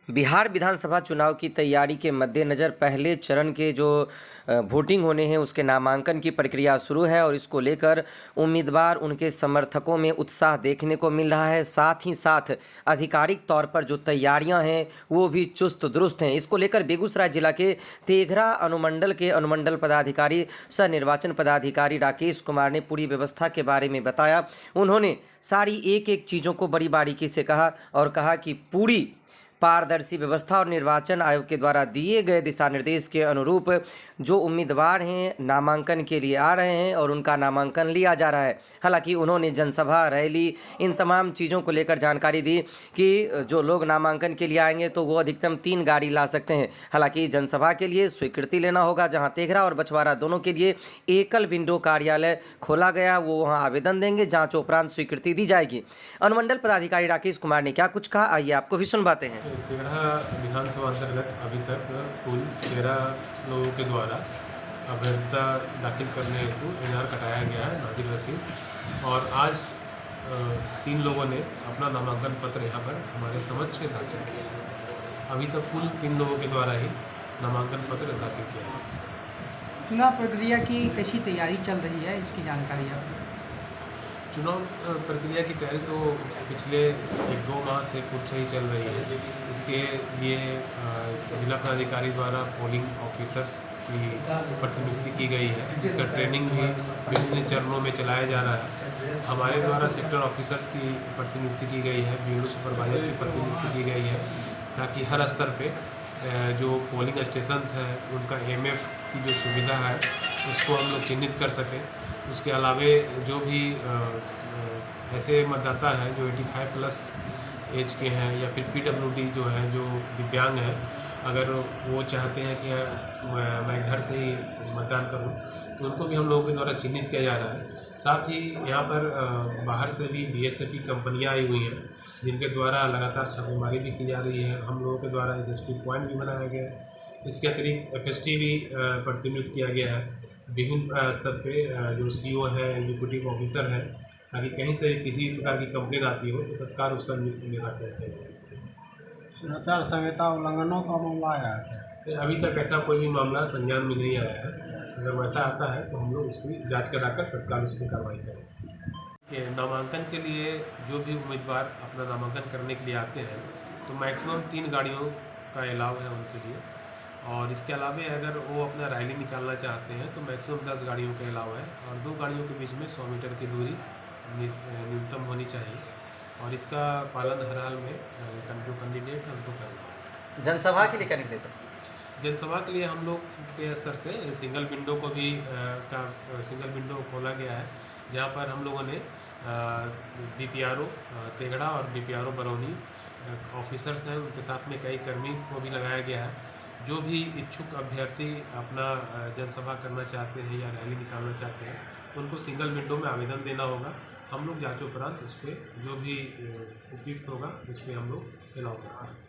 बिहार विधानसभा चुनाव की तैयारी के मद्देनज़र पहले चरण के जो वोटिंग होने हैं उसके नामांकन की प्रक्रिया शुरू है और इसको लेकर उम्मीदवार उनके समर्थकों में उत्साह देखने को मिल रहा है। साथ ही साथ आधिकारिक तौर पर जो तैयारियां हैं वो भी चुस्त दुरुस्त हैं। इसको लेकर बेगूसराय जिला के तेघरा अनुमंडल के अनुमंडल पदाधिकारी सह निर्वाचन पदाधिकारी राकेश कुमार ने पूरी व्यवस्था के बारे में बताया। उन्होंने सारी एक एक चीज़ों को बड़ी बारीकी से कहा और कहा कि पूरी पारदर्शी व्यवस्था और निर्वाचन आयोग के द्वारा दिए गए दिशा निर्देश के अनुरूप जो उम्मीदवार हैं नामांकन के लिए आ रहे हैं और उनका नामांकन लिया जा रहा है। हालांकि उन्होंने जनसभा, रैली, इन तमाम चीज़ों को लेकर जानकारी दी कि जो लोग नामांकन के लिए आएंगे तो वो अधिकतम 3 गाड़ी ला सकते हैं। हालांकि जनसभा के लिए स्वीकृति लेना होगा, जहां तेघरा और बछवाड़ा दोनों के लिए एकल विंडो कार्यालय खोला गया, वो वहाँ आवेदन देंगे, जाँच उपरांत स्वीकृति दी जाएगी। अनुमंडल पदाधिकारी राकेश कुमार ने क्या कुछ कहा, आइए आपको भी सुनवाते हैं। तेघरा विधानसभा अंतर्गत अभी तक कुल 13 लोगों के द्वारा अभ्यर्थता दाखिल करने हेतु एनआर कटाया गया है, नाजिर रसीद, और आज 3 लोगों ने अपना नामांकन पत्र यहाँ पर हमारे समक्ष दाखिल किया। अभी तक कुल 3 लोगों के द्वारा ही नामांकन पत्र दाखिल किया है। चुनाव प्रक्रिया की कैसी तैयारी चल रही है, इसकी जानकारी आप? चुनाव प्रक्रिया की तैयारी तो पिछले 1-2 माह से पूर्व से ही चल रही है। इसके लिए जिला पदाधिकारी द्वारा पोलिंग ऑफिसर्स की प्रतिनियुक्ति की गई है, जिसका ट्रेनिंग भी विभिन्न चरणों में चलाया जा रहा है। हमारे द्वारा सेक्टर ऑफिसर्स की प्रतिनियुक्ति की गई है, ब्यूरो सुपरवाइजर की प्रतिनियुक्ति की गई है, ताकि हर स्तर पे जो पोलिंग स्टेशंस हैं उनका एमएफ की जो सुविधा है उसको हम लोग चिन्हित कर सकें। उसके अलावे जो भी ऐसे मतदाता हैं जो 85+ एज के हैं या फिर पीडब्ल्यूडी जो है, जो दिव्यांग हैं, अगर वो चाहते हैं कि मैं घर से ही मतदान करूं, तो उनको भी हम लोगों के द्वारा चिन्हित किया जा रहा है। साथ ही यहाँ पर बाहर से भी बीएसएफ की कंपनियाँ आई हुई हैं, जिनके द्वारा लगातार छापेमारी भी की जा रही है। हम लोगों के द्वारा एसएसटी पॉइंट भी बनाया गया है। इसके अतिरिक्त एफएसटी भी प्रतिनियुक्त किया गया है विभिन्न स्तर पे, जो सीओ है, एग्जीक्यूटिव ऑफिसर है, ताकि कहीं से किसी प्रकार की कंप्लेन आती हो तो तत्काल उसका निराकरण किया जाए। आचार संहिता उल्लंघनों का मामला आया है? अभी तक ऐसा कोई भी मामला संज्ञान में नहीं आया है। अगर वैसा आता है तो हम लोग उसकी जांच कराकर तत्काल उस पर कार्रवाई करें। नामांकन के लिए जो भी उम्मीदवार अपना नामांकन करने के लिए आते हैं तो मैक्सिमम 3 गाड़ियों का अलाव है उनके लिए, और इसके अलावा अगर वो अपना रैली निकालना चाहते हैं तो मैक्सिमम 10 गाड़ियों के अलावा है, और 2 गाड़ियों के बीच में 100 मीटर की दूरी न्यूनतम होनी चाहिए, और इसका पालन हर हाल में जो कैंडिडेट है उनको करना। जनसभा के लिए क्या निर्देश है? जनसभा के लिए हम लोग के स्तर से सिंगल विंडो को भी सिंगल विंडो खोला गया है, जहाँ पर हम लोगों ने बीपीआरओ तेघड़ा और बीपीआरओ बरौनी ऑफिसर्स हैं, उनके साथ में कई कर्मी को भी लगाया गया है। जो भी इच्छुक अभ्यर्थी अपना जनसभा करना चाहते हैं या रैली निकालना चाहते हैं, उनको सिंगल विंडो में आवेदन देना होगा। हम लोग जांच उपरांत उस पर जो भी उपयुक्त होगा उस पर हम लोग अलाउ करेंगे।